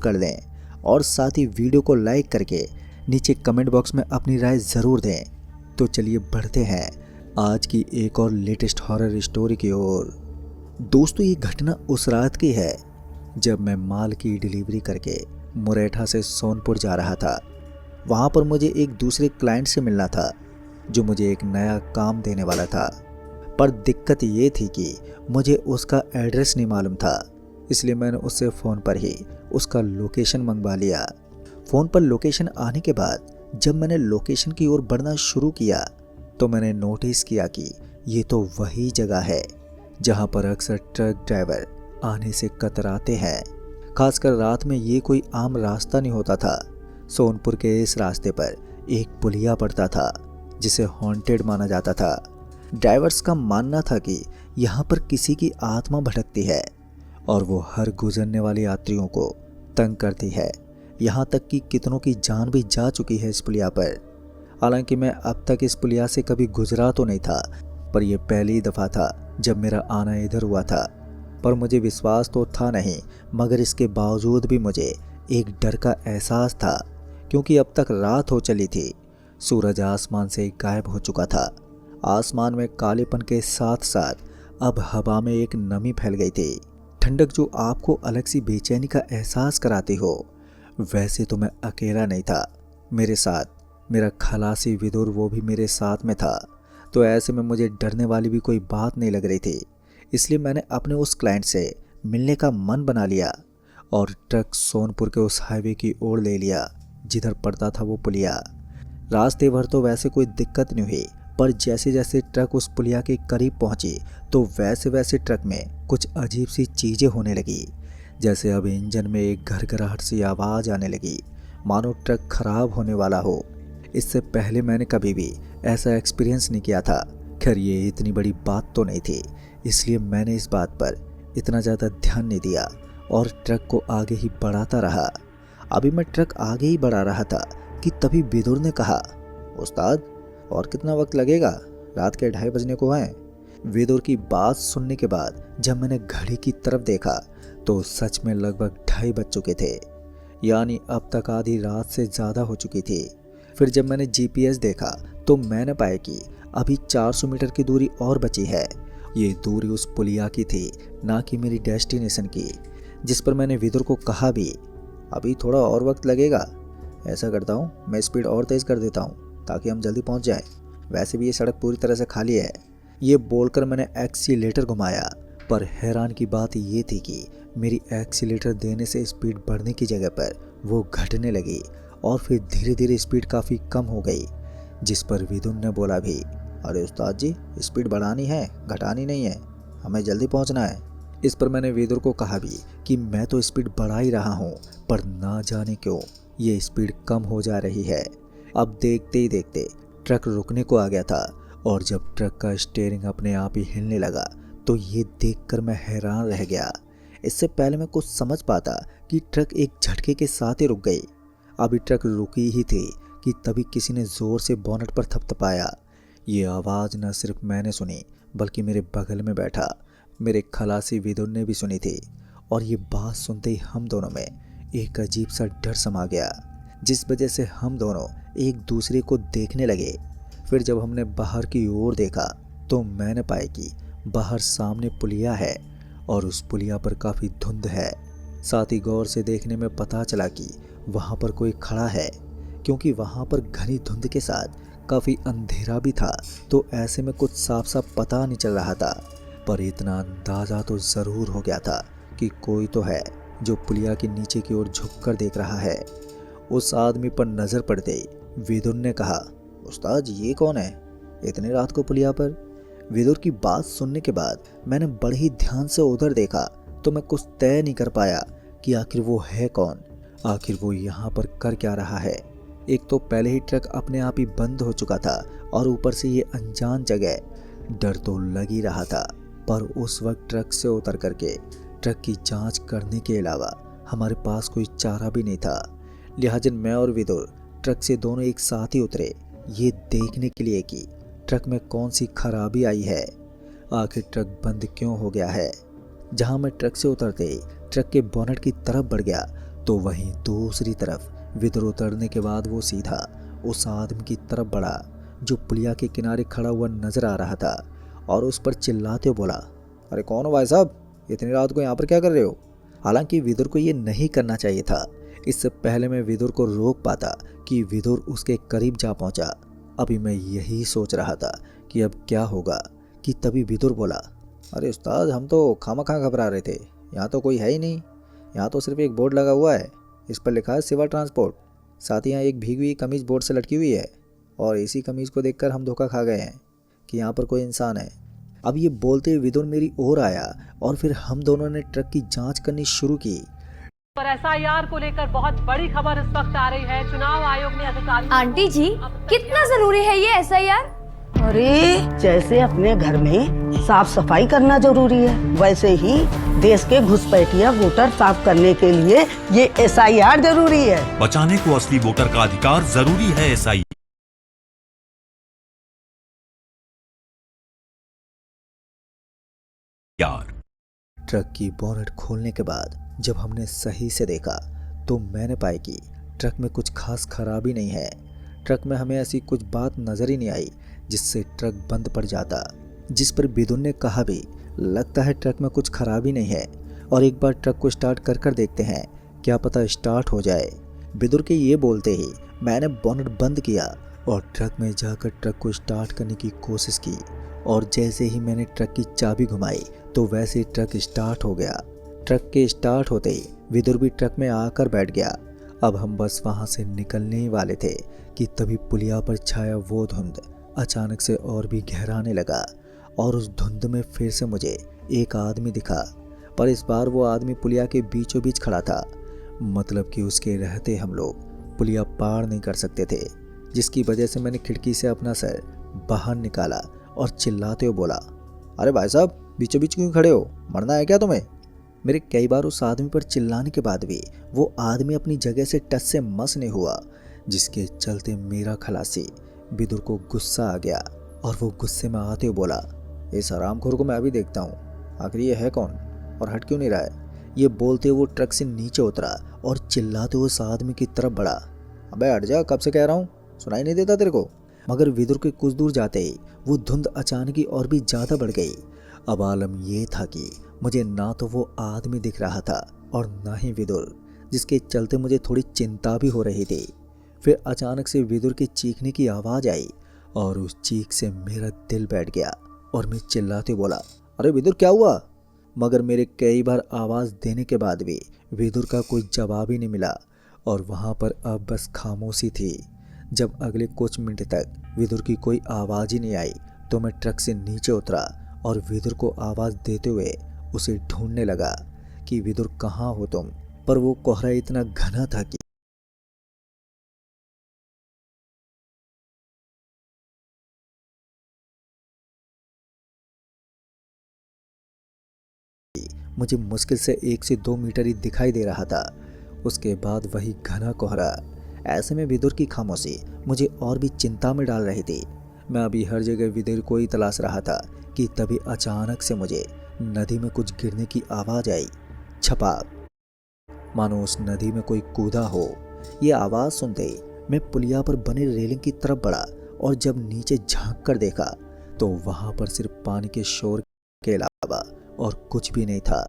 कर लें और साथ ही वीडियो को लाइक करके नीचे कमेंट बॉक्स में अपनी राय ज़रूर दें। तो चलिए बढ़ते हैं आज की एक और लेटेस्ट हॉरर स्टोरी की ओर। दोस्तों, ये घटना उस रात की है जब मैं माल की डिलीवरी करके मुरैठा से सोनपुर जा रहा था। वहाँ पर मुझे एक दूसरे क्लाइंट से मिलना था जो मुझे एक नया काम देने वाला था। पर दिक्कत ये थी कि मुझे उसका एड्रेस नहीं मालूम था, इसलिए मैंने उससे फ़ोन पर ही उसका लोकेशन मंगवा लिया। फ़ोन पर लोकेशन आने के बाद जब मैंने लोकेशन की ओर बढ़ना शुरू किया तो मैंने नोटिस किया कि ये तो वही जगह है जहाँ पर अक्सर ट्रक ड्राइवर आने से कतराते हैं। खासकर रात में ये कोई आम रास्ता नहीं होता था। सोनपुर के इस रास्ते पर एक पुलिया पड़ता था जिसे हॉन्टेड माना जाता था। ड्राइवर्स का मानना था कि यहाँ पर किसी की आत्मा भटकती है और वो हर गुजरने वाले यात्रियों को तंग करती है। यहाँ तक कि कितनों की जान भी जा चुकी है इस पुलिया पर। हालांकि मैं अब तक इस पुलिया से कभी गुजरा तो नहीं था, पर यह पहली दफ़ा था जब मेरा आना इधर हुआ था। पर मुझे विश्वास तो था नहीं, मगर इसके बावजूद भी मुझे एक डर का एहसास था, क्योंकि अब तक रात हो चली थी। सूरज आसमान से गायब हो चुका था। आसमान में कालेपन के साथ साथ अब हवा में एक नमी फैल गई थी, ठंडक जो आपको अलग सी बेचैनी का एहसास कराती हो। वैसे तो मैं अकेला नहीं था, मेरे साथ मेरा खलासी विदुर वो भी मेरे साथ में था। तो ऐसे में मुझे डरने वाली भी कोई बात नहीं लग रही थी। इसलिए मैंने अपने उस क्लाइंट से मिलने का मन बना लिया और ट्रक सोनपुर के उस हाईवे की ओर ले लिया जिधर पड़ता था वो पुलिया। रास्ते भर तो वैसे कोई दिक्कत नहीं हुई, पर जैसे जैसे ट्रक उस पुलिया के करीब पहुंची तो वैसे वैसे ट्रक में कुछ अजीब सी चीज़ें होने लगी। जैसे अब इंजन में एक घरघराहट सी आवाज़ आने लगी, मानो ट्रक खराब होने वाला हो। इससे पहले मैंने कभी भी ऐसा एक्सपीरियंस नहीं किया था। खैर, ये इतनी बड़ी बात तो नहीं थी, इसलिए मैंने इस बात पर इतना ज़्यादा ध्यान नहीं दिया और ट्रक को आगे ही बढ़ाता रहा। अभी मैं ट्रक आगे ही बढ़ा रहा था कि तभी विदुर ने कहा, उस्ताद और कितना वक्त लगेगा? रात के 2:30 बजने को हैं। विदुर की बात सुनने के बाद जब मैंने घड़ी की तरफ देखा तो सच में लगभग 2:30 बज चुके थे, यानी अब तक आधी रात से ज़्यादा हो चुकी थी। फिर जब मैंने जीपीएस देखा तो मैंने पाया कि अभी 400 मीटर की दूरी और बची है। ये दूरी उस पुलिया की थी, ना कि मेरी डेस्टिनेशन की, जिस पर मैंने विदुर को कहा भी, अभी थोड़ा और वक्त लगेगा। ऐसा करता हूँ, मैं स्पीड और तेज़ कर देता हूँ ताकि हम जल्दी पहुँच जाएं। वैसे भी ये सड़क पूरी तरह से खाली है। ये बोलकर मैंने एक्सीलेटर घुमाया, पर हैरान की बात ये थी कि मेरी एक्सीलेटर देने से स्पीड बढ़ने की जगह पर वो घटने लगी और फिर धीरे धीरे स्पीड काफ़ी कम हो गई। जिस पर विदुर ने बोला भी, अरे उस्ताद जी, स्पीड बढ़ानी है, घटानी नहीं है, हमें जल्दी पहुंचना है। इस पर मैंने विदुर को कहा भी कि मैं तो स्पीड बढ़ा ही रहा हूं, पर ना जाने क्यों ये स्पीड कम हो जा रही है। अब देखते ही देखते ट्रक रुकने को आ गया था और जब ट्रक का स्टीयरिंग अपने आप ही हिलने लगा तो ये देखकर मैं हैरान रह गया। इससे पहले मैं कुछ समझ पाता कि ट्रक एक झटके के साथ ही रुक गई। अभी ट्रक रुकी ही थी कि तभी किसी ने ज़ोर से बोनट पर थपथपाया। ये आवाज़ न सिर्फ मैंने सुनी बल्कि मेरे बगल में बैठा मेरे खलासी विदुर ने भी सुनी थी। और ये बात सुनते ही हम दोनों में एक अजीब सा डर समा गया, जिस वजह से हम दोनों एक दूसरे को देखने लगे। फिर जब हमने बाहर की ओर देखा तो मैंने पाया कि बाहर सामने पुलिया है और उस पुलिया पर काफ़ी धुंध है। साथ ही गौर से देखने में पता चला कि वहाँ पर कोई खड़ा है, क्योंकि वहाँ पर घनी धुंध के साथ काफ़ी अंधेरा भी था। तो ऐसे में कुछ साफ साफ पता नहीं चल रहा था, पर इतना अंदाज़ा तो ज़रूर हो गया था कि कोई तो है जो पुलिया के नीचे की ओर झुककर देख रहा है। उस आदमी पर नज़र पड़ते ही विदुर ने कहा, उस्ताद ये कौन है इतनी रात को पुलिया पर? विदुर की बात सुनने के बाद मैंने बड़े ही ध्यान से उधर देखा तो मैं कुछ तय नहीं कर पाया कि आखिर वो है कौन, आखिर वो यहाँ पर कर क्या रहा है। एक तो पहले ही ट्रक अपने आप ही बंद हो चुका था और ऊपर से ये अनजान जगह, डर तो लग ही रहा था। पर उस वक्त ट्रक से उतर करके ट्रक की जांच करने के अलावा हमारे पास कोई चारा भी नहीं था। लिहाजा मैं और विदुर ट्रक से दोनों एक साथ ही उतरे, ये देखने के लिए कि ट्रक में कौन सी खराबी आई है, आखिर ट्रक बंद क्यों हो गया है। जहां मैं ट्रक से उतरते ही ट्रक के बोनट की तरफ बढ़ गया तो वहीं दूसरी तरफ विदुर उतरने के बाद वो सीधा उस आदमी की तरफ बढ़ा जो पुलिया के किनारे खड़ा हुआ नजर आ रहा था और उस पर चिल्लाते हुए बोला, अरे कौन हो भाई साहब, इतनी रात को यहाँ पर क्या कर रहे हो? हालांकि विदुर को ये नहीं करना चाहिए था। इससे पहले मैं विदुर को रोक पाता कि विदुर उसके करीब जा पहुंचा। अभी मैं यही सोच रहा था कि अब क्या होगा कि तभी विदुर बोला, अरे उस्ताद, हम तो खामखा घबरा रहे थे, यहाँ तो कोई है ही नहीं। यहाँ तो सिर्फ एक बोर्ड लगा हुआ है, इस पर लिखा है सिवा ट्रांसपोर्ट। साथ ही यहाँ एक भीगी हुई कमीज बोर्ड से लटकी हुई है और इसी कमीज को देखकर हम धोखा खा गए हैं कि यहाँ पर कोई इंसान है। अब ये बोलते हुए विदुर मेरी ओर आया और फिर हम दोनों ने ट्रक की जांच करनी शुरू की। पर एसआईआर को लेकर बहुत बड़ी खबर इस वक्त आ रही है। चुनाव आयोग ने अधिकारियों आंटी जी, कितना जरूरी है ये एसआईआर? अरे जैसे अपने घर में साफ सफाई करना जरूरी है, वैसे ही देश के घुसपैठिया वोटर साफ करने के लिए ये एसआईआर जरूरी है। बचाने को असली वोटर का अधिकार जरूरी है एसआईआर। ट्रक की बोनेट खोलने के बाद जब हमने सही से देखा तो मैंने पाया कि ट्रक में कुछ खास खराबी नहीं है। ट्रक में हमें ऐसी कुछ बात नजर ही नहीं आई जिससे ट्रक बंद पड़ जाता। जिस पर विदुर ने कहा भी, लगता है ट्रक में कुछ खराबी नहीं है और एक बार ट्रक को स्टार्ट कर देखते हैं, क्या पता स्टार्ट हो जाए। विदुर के ये बोलते ही मैंने बोनेट बंद किया और ट्रक में जाकर ट्रक को स्टार्ट करने की कोशिश की और जैसे ही मैंने ट्रक की चाबी घुमाई तो वैसे ही ट्रक स्टार्ट हो गया। ट्रक के स्टार्ट होते ही विदुर भी ट्रक में आकर बैठ गया। अब हम बस वहां से निकलने ही वाले थे कि तभी पुलिया पर छाया वो धुंध अचानक से और भी गहराने लगा और उस धुंध में फिर से मुझे एक आदमी दिखा, पर इस बार वो आदमी पुलिया के बीचों बीच खड़ा था। मतलब कि उसके रहते हम लोग पुलिया पार नहीं कर सकते थे, जिसकी वजह से मैंने खिड़की से अपना सर बाहर निकाला और चिल्लाते हुए बोला, अरे भाई साहब, बीचों बीच क्यों खड़े हो, मरना है क्या तुम्हें? मेरे कई बार उस आदमी पर चिल्लाने के बाद भी वो आदमी अपनी जगह से टस से मस नहीं हुआ, जिसके चलते मेरा खलासी विदुर को गुस्सा आ गया और वो गुस्से में आते हुए बोला, इस हरामखोर को मैं अभी देखता हूँ, आखिर ये है कौन और हट क्यों नहीं रहा है? ये बोलते हुए वो ट्रक से नीचे उतरा और चिल्लाते हुए उस आदमी की तरफ बढ़ा, अबे हट जा, कब से कह रहा हूँ, सुनाई नहीं देता तेरे को? मगर विदुर के कुछ दूर जाते ही वो धुंध अचानक ही और भी ज़्यादा बढ़ गई। अब आलम ये था कि मुझे ना तो वो आदमी दिख रहा था और ना ही विदुर, जिसके चलते मुझे थोड़ी चिंता भी हो रही थी। फिर अचानक से विदुर की चीखने की आवाज़ आई और उस चीख से मेरा दिल बैठ गया और मैं चिल्लाते बोला, अरे विदुर क्या हुआ? मगर मेरे कई बार आवाज़ देने के बाद भी विदुर का कोई जवाब ही नहीं मिला और वहाँ पर अब बस खामोशी थी। जब अगले कुछ मिनट तक विदुर की कोई आवाज़ ही नहीं आई तो मैं ट्रक से नीचे उतरा और विदुर को आवाज़ देते हुए उसे ढूंढने लगा कि विदुर कहाँ हो तुम, पर वो कोहरा इतना घना था कि मुझे मुश्किल से 1 से 2 मीटर ही दिखाई दे रहा था। उसके बाद वही घना कोहरा। ऐसे में विदुर की खामोशी मुझे और भी चिंता में डाल रही थी। मैं अभी हर जगह विदुर को ही तलाश रहा था कि तभी अचानक से मुझे नदी में कुछ गिरने की आवाज़ आई। छपाक, मानो उस नदी में कोई कूदा हो। ये आवाज़ सुनते ही मैं पुलिया पर बने रेलिंग की तरफ बढ़ा और जब नीचे झांक कर देखा तो वहाँ पर सिर्फ पानी के शोर के अलावा और कुछ भी नहीं था।